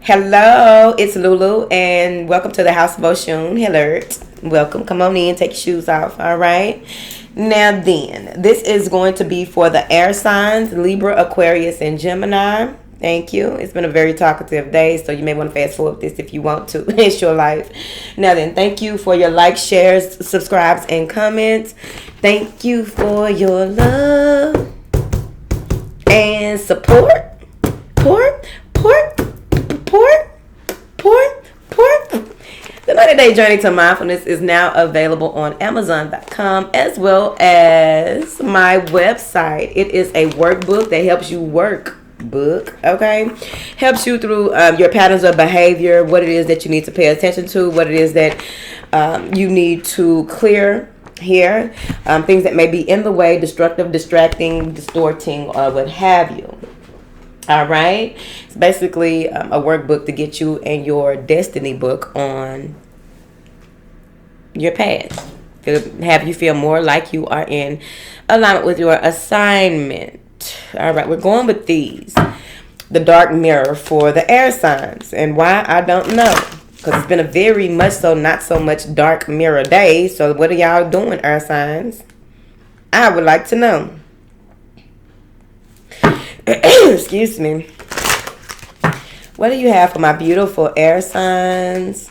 Hello, it's Lulu, and welcome to the House of Oshun. Hello, welcome. Come on in, take your shoes off. All right. Now then, this is going to be for the air signs: Libra, Aquarius, and Gemini. Thank you. It's been a very talkative day, so you may want to fast forward this if you want to. It's your life. Now then, thank you for your likes, shares, subscribes, and comments. Thank you for your love and support. Port. The 90-day journey to mindfulness is now available on Amazon.com as well as my website. It is a workbook that helps you work. Okay, helps you through your patterns of behavior, what it is that you need to pay attention to, what it is that you need to clear here, things that may be in the way, destructive, distracting, distorting, or what have you. All right, it's basically a workbook to get you and your destiny book on your path, to have you feel more like you are in alignment with your assignment. All right, we're going with these. The dark mirror for the air signs. And why, I don't know. Because it's been a very much so, not so much dark mirror day. So what are y'all doing, air signs? I would like to know. Excuse me. What do you have for my beautiful air signs?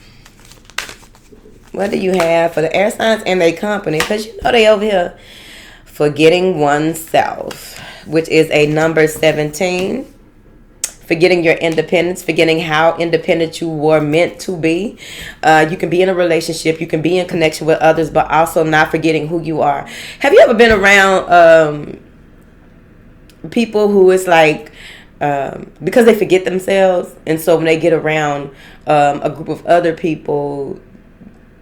What do you have for the air signs and their company? Because you know they over here. Forgetting oneself, which is a number 17. Forgetting your independence, forgetting how independent you were meant to be. You can be in a relationship, you can be in connection with others, but also not forgetting who you are. Have you ever been around people who is like, because they forget themselves, and so when they get around a group of other people,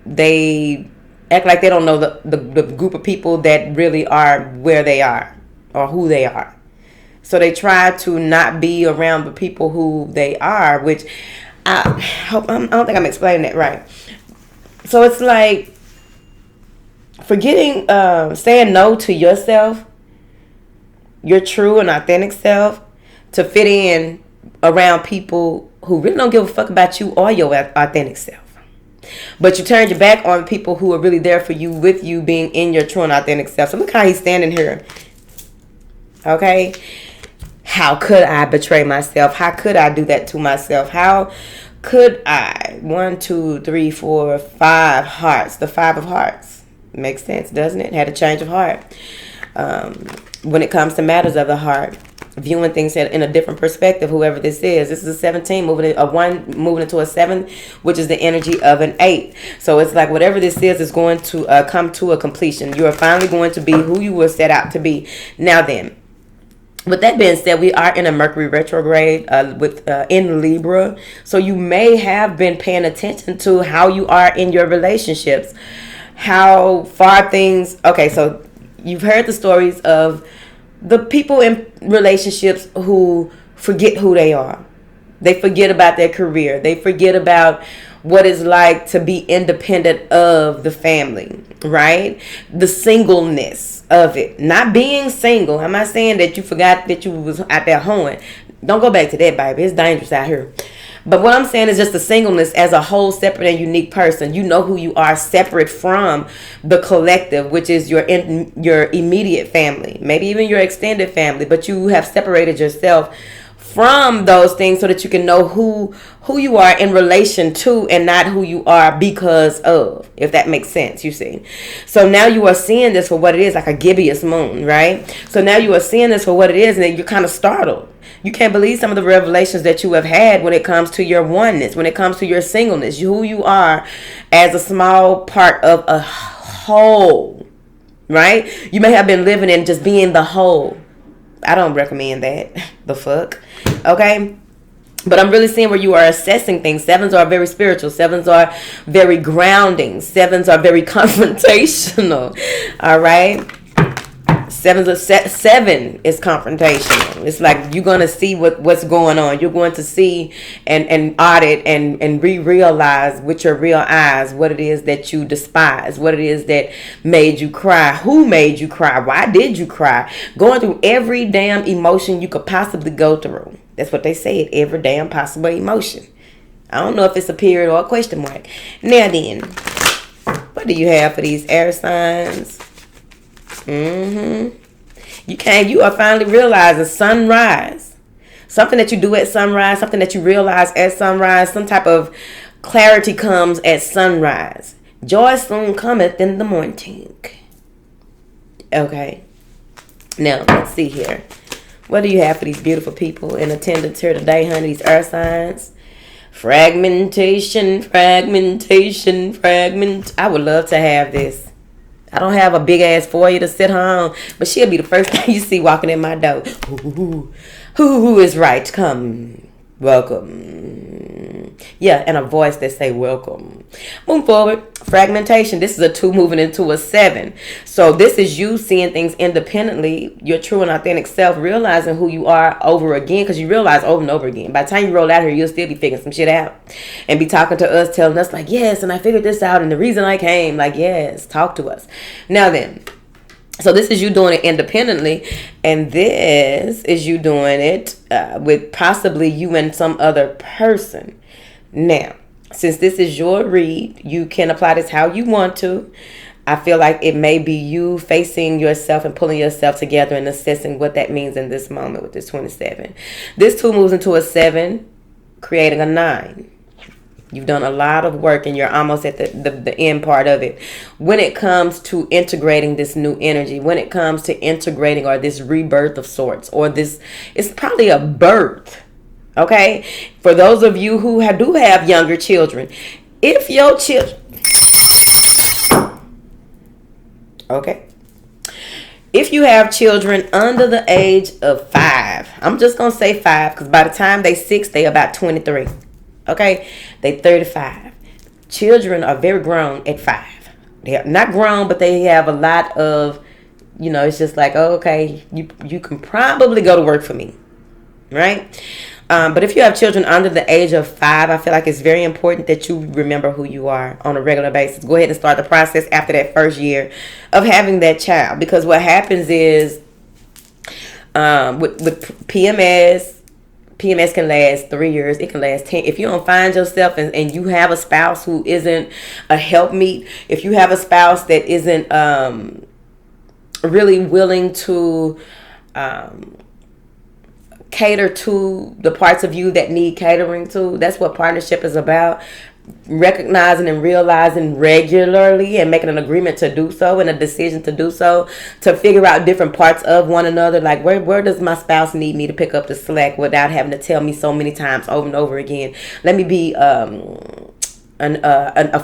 they act like they don't know the group of people that really are where they are or who they are. So they try to not be around the people who they are, which I don't think I'm explaining that right. So it's like forgetting, saying no to yourself, your true and authentic self, to fit in around people who really don't give a fuck about you or your authentic self. But you turned your back on people who are really there for you, with you being in your true and authentic self. So look how he's standing here. Okay? How could I betray myself? How could I do that to myself? How could I? 1, 2, 3, 4, 5 hearts. The 5 of hearts. Makes sense, doesn't it? Had a change of heart. When it comes to matters of the heart, viewing things in a different perspective, whoever this is. This is a 17 moving a 1 moving into a 7, which is the energy of an 8. So it's like whatever this is going to come to a completion. You are finally going to be who you were set out to be. Now then, with that being said, we are in a Mercury retrograde in Libra. So you may have been paying attention to how you are in your relationships, how far things. Okay, so you've heard the stories of the people in relationships who forget who they are. They forget about their career. They forget about what it's like to be independent of the family, right? The singleness of it. Not being single. I'm not saying that you forgot that you was out there hoeing. Don't go back to that, baby. It's dangerous out here. But what I'm saying is just the singleness as a whole, separate and unique person. You know who you are, separate from the collective, which is your immediate family, maybe even your extended family. But you have separated yourself from those things so that you can know who you are in relation to, and not who you are because of, if that makes sense, you see. So now you are seeing this for what it is, like a gibbous moon, right? So now you are seeing this for what it is, and then you're kind of startled. You can't believe some of the revelations that you have had when it comes to your oneness, when it comes to your singleness, who you are as a small part of a whole, right? You may have been living in just being the whole. I don't recommend that. The fuck? Okay? But I'm really seeing where you are assessing things. 7s are very spiritual. 7s are very grounding. 7s are very confrontational. All right? 7 is confrontational. It's like you're going to see what's going on. You're going to see and audit and realize with your real eyes what it is that you despise, what it is that made you cry, who made you cry, why did you cry, going through every damn emotion you could possibly go through. That's what they said, every damn possible emotion. I don't know if it's a period or a question mark. Now then, what do you have for these air signs? You are finally realizing sunrise. Something that you do at sunrise, something that you realize at sunrise, some type of clarity comes at sunrise. Joy soon cometh in the morning. Okay. Now, let's see here. What do you have for these beautiful people in attendance here today, honey? These earth signs. Fragmentation. I would love to have this. I don't have a big ass foyer to sit home, but she'll be the first thing you see walking in my door. Who is right? Come. Welcome. Yeah, and a voice that say welcome. Move forward. Fragmentation. This is a 2 moving into a 7. So this is you seeing things independently, your true and authentic self, realizing who you are over again, because you realize over and over again. By the time you roll out here, you'll still be figuring some shit out and be talking to us, telling us like, yes, and I figured this out, and the reason I came, like, yes, talk to us. Now then, so this is you doing it independently, and this is you doing it with possibly you and some other person. Now, since this is your read, you can apply this how you want to. I feel like it may be you facing yourself and pulling yourself together and assessing what that means in this moment with this 27. This 2 moves into a 7, creating a 9. You've done a lot of work and you're almost at the end part of it. When it comes to integrating this new energy, when it comes to integrating or this rebirth of sorts, or this, it's probably a birth. Okay? For those of you who do have younger children, if your children, okay, if you have children under the age of 5, I'm just going to say 5, because by the time they 6, they about 23. Okay, they 35. Children are very grown at 5. They're not grown, but they have a lot of, it's just like, oh, okay, you can probably go to work for me, right? But if you have children under the age of 5, I feel like it's very important that you remember who you are on a regular basis. Go ahead and start the process after that first year of having that child, because what happens is with PMS can last 3 years. It can last 10. If you don't find yourself and you have a spouse who isn't a helpmeet, if you have a spouse that isn't really willing to cater to the parts of you that need catering to, that's what partnership is about. Recognizing and realizing regularly and making an agreement to do so and a decision to do so, to figure out different parts of one another. Like where does my spouse need me to pick up the slack without having to tell me so many times over and over again? Let me be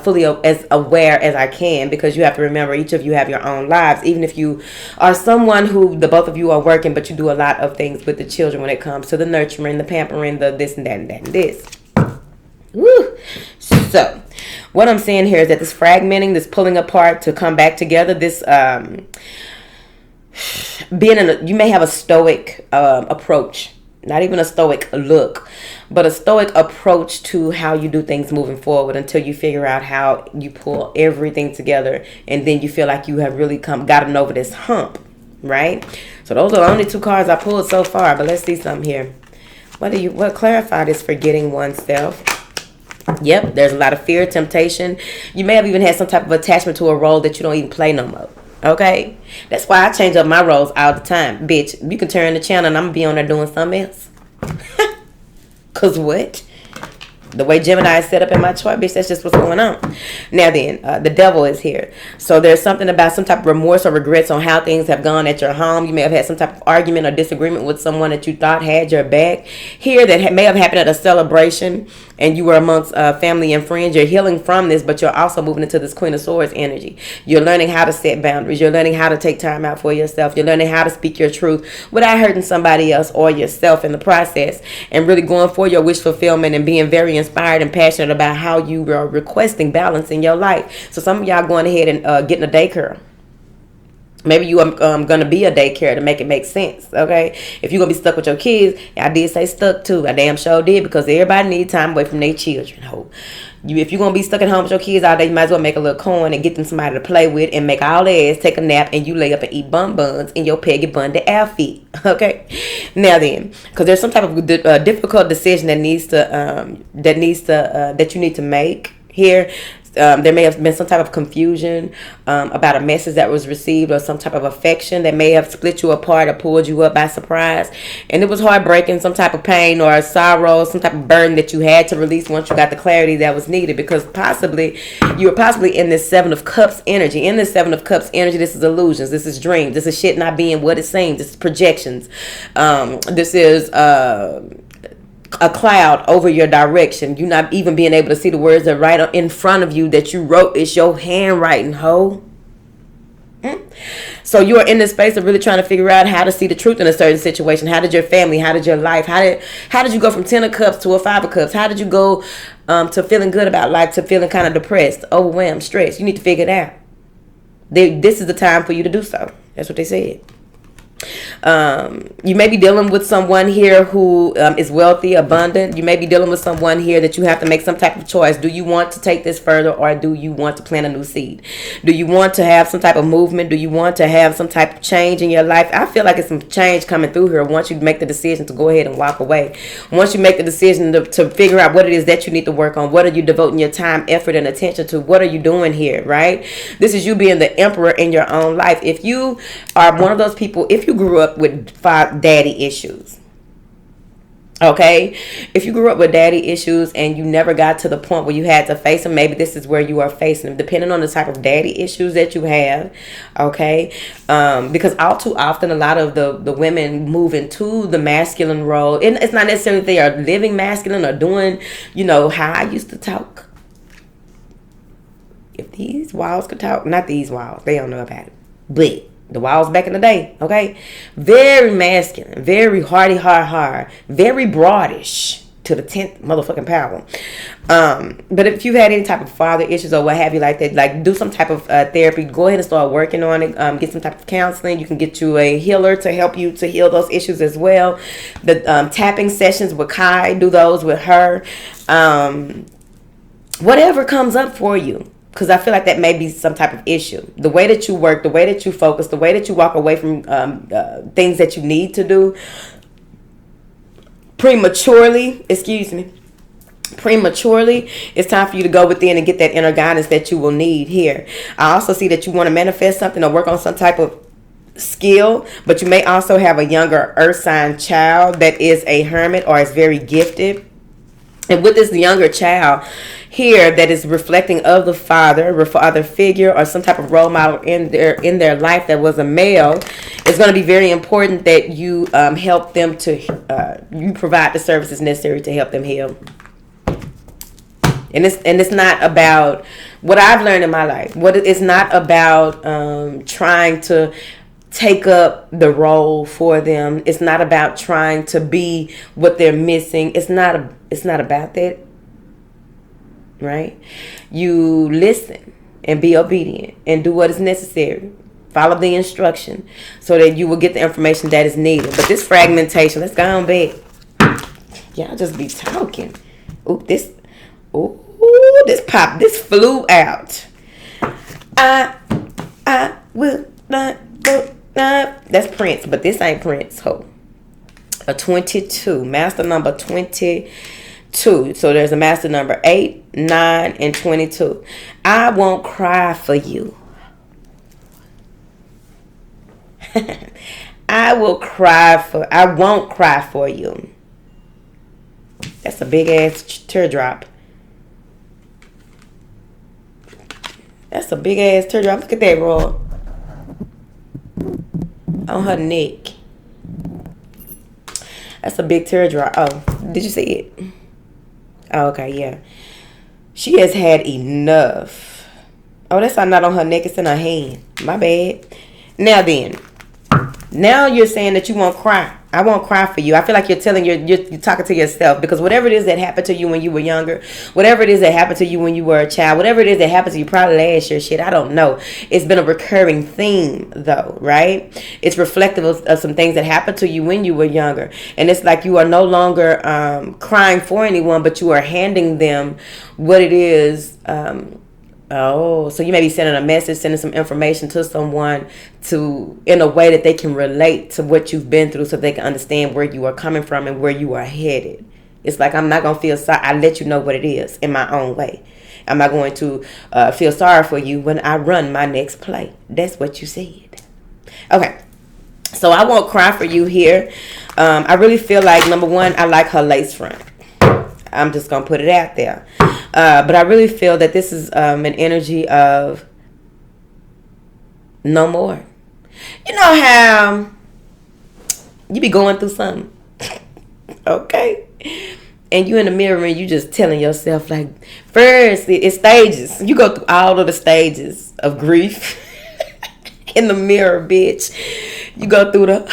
fully as aware as I can, because you have to remember each of you have your own lives. Even if you are someone who the both of you are working, but you do a lot of things with the children when it comes to the nurturing, the pampering, the this and that and that and this. Woo. So what I'm saying here is that this fragmenting, this pulling apart to come back together, this you may have a stoic approach, not even a stoic look, but a stoic approach to how you do things moving forward, until you figure out how you pull everything together, and then you feel like you have really gotten over this hump, right? So those are the only 2 cards I pulled so far, but let's see something here. What clarify this forgetting oneself? Yep, there's a lot of fear, temptation. You may have even had some type of attachment to a role that you don't even play no more. Okay? That's why I change up my roles all the time. Bitch, you can turn the channel and I'm going to be on there doing something else. Because what? The way Gemini is set up in my chart, bitch, that's just what's going on. Now then, the devil is here. So there's something about some type of remorse or regrets on how things have gone at your home. You may have had some type of argument or disagreement with someone that you thought had your back here, that may have happened at a celebration, and you were amongst family and friends. You're healing from this, but you're also moving into this Queen of Swords energy. You're learning how to set boundaries. You're learning how to take time out for yourself. You're learning how to speak your truth without hurting somebody else or yourself in the process, and really going for your wish fulfillment and being very inspired and passionate about how you are requesting balance in your life. So some of y'all going ahead and getting a daycare. Maybe you are going to be a daycare to make it make sense, okay? If you're going to be stuck with your kids, I did say stuck too. I damn sure did, because everybody needs time away from their children. If you're going to be stuck at home with your kids all day, you might as well make a little coin and get them somebody to play with and make all their ass take a nap, and you lay up and eat buns in your Peggy Bundy outfit, okay? Now then, because there's some type of difficult decision that you need to make here. There may have been some type of confusion about a message that was received, or some type of affection that may have split you apart or pulled you up by surprise. And it was heartbreaking, some type of pain or sorrow, some type of burden that you had to release once you got the clarity that was needed, because you were possibly in this Seven of Cups energy. In this Seven of Cups energy, this is illusions, this is dreams, this is shit not being what it seems, this is projections. This is a cloud over your direction. You not even being able to see the words that are right in front of you that you wrote. It's your handwriting, ho. So you are in this space of really trying to figure out how to see the truth in a certain situation. How did your family, how did your life, how did you go from 10 of cups to a 5 of cups? How did you go to feeling good about life to feeling kind of depressed, overwhelmed, stressed? You need to figure it out. This is the time for you to do so. That's what they said. You may be dealing with someone here who is wealthy, abundant. You may be dealing with someone here that you have to make some type of choice. Do you want to take this further, or do you want to plant a new seed? Do you want to have some type of movement? Do you want to have some type of change in your life? I feel like it's some change coming through here once you make the decision to go ahead and walk away. Once you make the decision to figure out what it is that you need to work on. What are you devoting your time, effort, and attention to? What are you doing here, right? This is you being the emperor in your own life. If you are one of those people, if you grew up with daddy issues, okay, if you grew up with daddy issues and you never got to the point where you had to face them, maybe this is where you are facing them, depending on the type of daddy issues that you have, okay? Because all too often, a lot of the women move into the masculine role, and it's not necessarily that they are living masculine or doing, how I used to talk. If these walls could talk, not these walls, they don't know about it, but the walls back in the day, okay? Very masculine, very hardy, hard, very broadish to the 10th motherfucking power. But if you've had any type of father issues or what have you like that, like do some type of therapy, go ahead and start working on it. Get some type of counseling. You can get you a healer to help you to heal those issues as well. The tapping sessions with Kai, do those with her. Whatever comes up for you. Because I feel like that may be some type of issue. The way that you work, the way that you focus, the way that you walk away from things that you need to do prematurely, it's time for you to go within and get that inner guidance that you will need here. I also see that you want to manifest something or work on some type of skill, but you may also have a younger earth sign child that is a hermit or is very gifted. And with this younger child here that is reflecting of the father figure or some type of role model in their life that was a male, it's going to be very important that you help them to you provide the services necessary to help them heal. And it's not about what I've learned in my life. It's not about trying to take up the role for them. It's not about trying to be what they're missing. It's not about that. Right? You listen and be obedient and do what is necessary. Follow the instruction so that you will get the information that is needed. But this fragmentation, let's go on back. Y'all just be talking. This flew out. I will not go. That's Prince, but this ain't Prince. A 22, master number 22. So there's a master number 8, 9, and 22. I won't cry for you. I won't cry for you. That's a big ass teardrop. That's a big ass teardrop. Look at that, Roy. On her neck. That's a big teardrop. Oh, did you see it? Oh, okay, yeah. She has had enough. Oh, that's not on her neck. It's in her hand. My bad. Now then, Now you're saying that you won't cry. I won't cry for you. I feel like you're telling you're talking to yourself, because whatever it is that happened to you when you were younger, whatever it is that happened to you when you were a child, whatever it is that happened to you probably last year, shit, I don't know. It's been a recurring theme though, right? It's reflective of some things that happened to you when you were younger. And it's like you are no longer crying for anyone, but you are handing them what it is. Oh, so you may be sending a message, sending some information to someone in a way that they can relate to what you've been through, so they can understand where you are coming from and where you are headed. It's like, I'm not going to feel sorry. I let you know what it is in my own way. I'm not going to feel sorry for you when I run my next play. That's what you said. Okay. So I won't cry for you here. I really feel like, number one, I like her lace front. I'm just going to put it out there. But I really feel that this is an energy of no more. You know how you be going through something, okay? And you in the mirror and you just telling yourself, like, first, it's stages. You go through all of the stages of grief in the mirror, bitch. You go through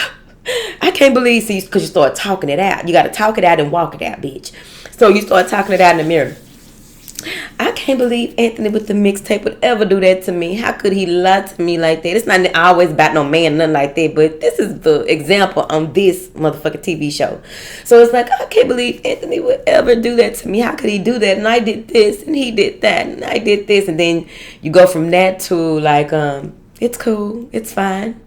I can't believe, see, because you start talking it out. You got to talk it out and walk it out, bitch. So you start talking it out in the mirror. I can't believe Anthony with the mixtape would ever do that to me. How could he lie to me like that? It's not always about no man, nothing like that. But this is the example on this motherfucking TV show. So it's like, I can't believe Anthony would ever do that to me. How could he do that? And I did this and he did that and I did this. And then you go from that to like, it's cool. It's fine.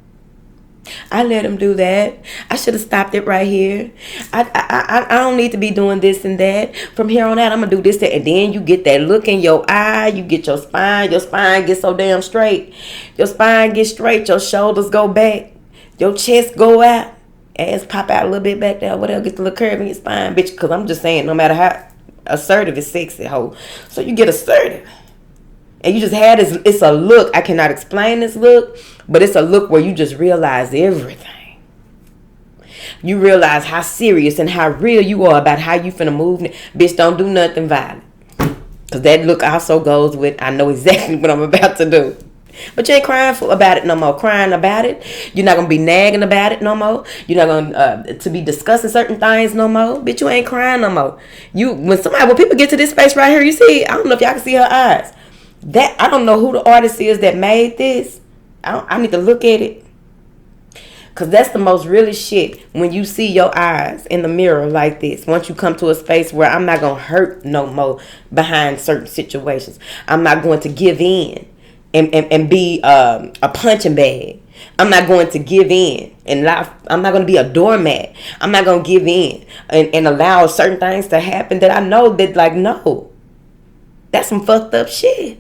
I let him do that. I should have stopped it right here. I don't need to be doing this and that. From here on out, I'm going to do this, that. And then you get that look in your eye. You get your spine. Your spine gets so damn straight. Your spine gets straight. Your shoulders go back. Your chest go out. Ass pop out a little bit back there. Whatever. Get the little curve in your spine, bitch. Because I'm just saying, no matter how assertive is sexy, hoe. So you get assertive. And you just had this, it's a look. I cannot explain this look, but it's a look where you just realize everything. You realize how serious and how real you are about how you finna move. Bitch, don't do nothing violent. Because that look also goes with, I know exactly what I'm about to do. But you ain't crying about it no more. Crying about it. You're not going to be nagging about it no more. You're not going to be discussing certain things no more. Bitch, you ain't crying no more. When people get to this space right here, you see, I don't know if y'all can see her eyes. That I don't know who the artist is that made this. I need to look at it, because that's the most realest shit. When you see your eyes in the mirror like this, once you come to a space where I'm not gonna hurt no more behind certain situations, I'm not going to give in and be a punching bag. I'm not going to give in and I'm not going to be a doormat. I'm not going to give in and allow certain things to happen that I know that, like, no, that's some fucked up shit.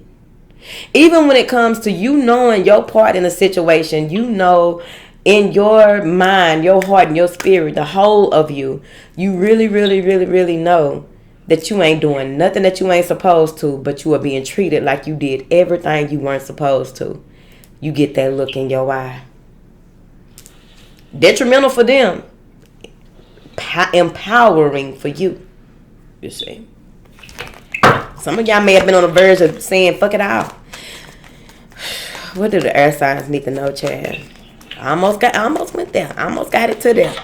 Even when it comes to you knowing your part in a situation, you know in your mind, your heart, and your spirit, the whole of you, you really, really, really, really know that you ain't doing nothing that you ain't supposed to, but you are being treated like you did everything you weren't supposed to. You get that look in your eye. Detrimental for them. Empowering for you. You see. Some of y'all may have been on the verge of saying, fuck it all. What do the air signs need to know, Chad? I almost went there. I almost got it to there.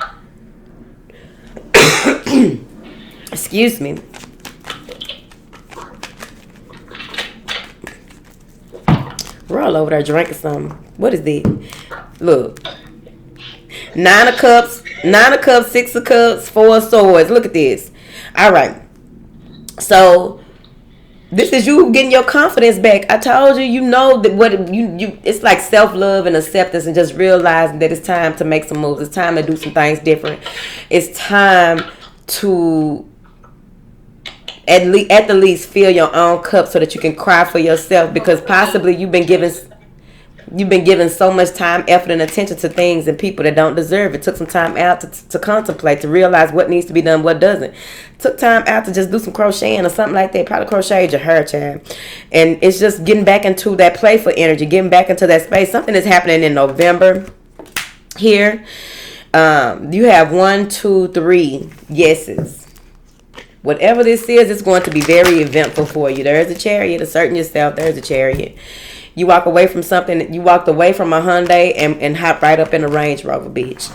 Excuse me. We're all over there drinking something. What is this? Look. 9 of cups, 6 of cups, 4 of swords. Look at this. All right. So this is you getting your confidence back. I told you, you know that what you it's like self-love and acceptance, and just realizing that it's time to make some moves. It's time to do some things different. It's time to at the least fill your own cup so that you can cry for yourself, because possibly you've been given so much time, effort, and attention to things and people that don't deserve it. Took some time out to contemplate, to realize what needs to be done, what doesn't. Took time out to just do some crocheting or something like that. Probably crocheted your hair, child. And it's just getting back into that playful energy, getting back into that space. Something is happening in November here. You have 1, 2, 3 yeses. Whatever this is, it's going to be very eventful for you. There's a Chariot. Asserting yourself. There's a Chariot. You walk away from something. You walked away from a Hyundai and hopped right up in a Range Rover, bitch.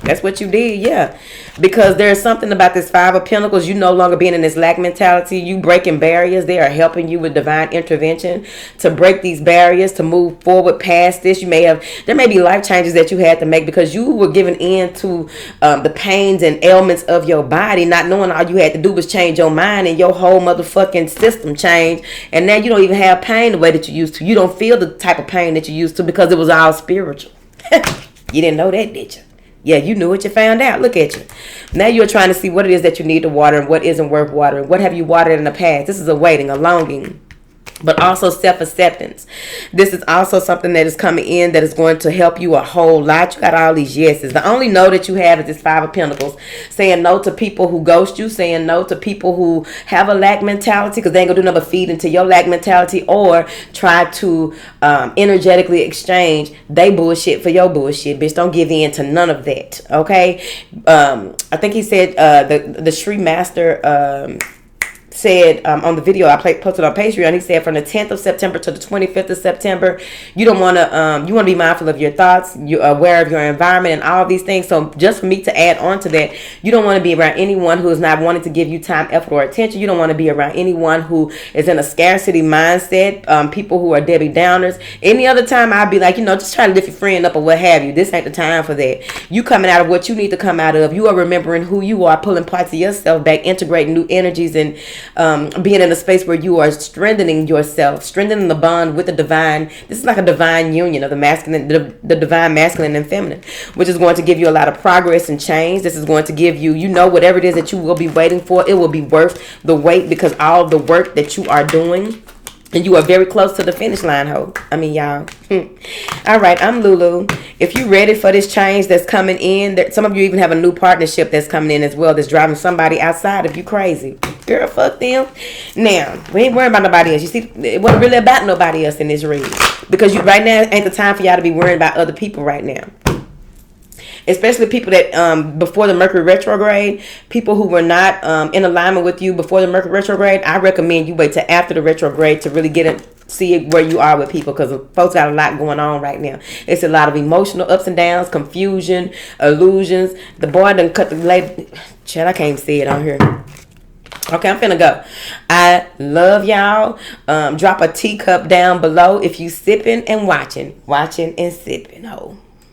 That's what you did, yeah. Because there's something about this Five of Pentacles. You no longer being in this lack mentality. You breaking barriers. They are helping you with divine intervention to break these barriers, to move forward past this. There may be life changes that you had to make because you were giving in to the pains and ailments of your body, not knowing all you had to do was change your mind, and your whole motherfucking system changed. And now you don't even have pain the way that you used to. You don't feel the type of pain that you used to because it was all spiritual. You didn't know that, did you? Yeah, you knew it. You found out. Look at you. Now you're trying to see what it is that you need to water and what isn't worth watering. What have you watered in the past? This is a waiting, a longing, but also self-acceptance. This is also something that is coming in that is going to help you a whole lot. You got all these yeses. The only no that you have is this Five of Pentacles. Saying no to people who ghost you. Saying no to people who have a lack mentality, because they ain't gonna do nothing but feed into your lack mentality, or try to energetically exchange they bullshit for your bullshit. Bitch, don't give in to none of that. Okay? I think he said the Sri Master said on the video I posted on Patreon, he said from the 10th of September to the 25th of September, you want to be mindful of your thoughts, you're aware of your environment and all of these things. So just for me to add on to that, you don't want to be around anyone who is not wanting to give you time, effort, or attention. You don't want to be around anyone who is in a scarcity mindset, people who are Debbie Downers. Any other time I'd be like, just try to lift your friend up or what have you. This ain't the time for that. You coming out of what you need to come out of. You are remembering who you are, pulling parts of yourself back, integrating new energies, and being in a space where you are strengthening yourself, strengthening the bond with the divine. This is like a divine union of the masculine, the divine masculine and feminine, which is going to give you a lot of progress and change. This is going to give you, whatever it is that you will be waiting for, it will be worth the wait, because all the work that you are doing, and you are very close to the finish line, ho. I mean, y'all. All right, I'm Lulu. If you're ready for this change that's coming in, some of you even have a new partnership that's coming in as well, that's driving somebody outside of you crazy. Girl, fuck them. Now, we ain't worrying about nobody else. You see, it wasn't really about nobody else in this read. Because right now ain't the time for y'all to be worrying about other people right now. Especially people that before the Mercury retrograde, people who were not in alignment with you before the Mercury retrograde, I recommend you wait till after the retrograde to really see where you are with people, because folks got a lot going on right now. It's a lot of emotional ups and downs, confusion, illusions. The boy done cut the lady. Chad, I can't even see it on here. Okay, I'm finna go. I love y'all. Drop a teacup down below if you sipping and watching and sipping. Oh.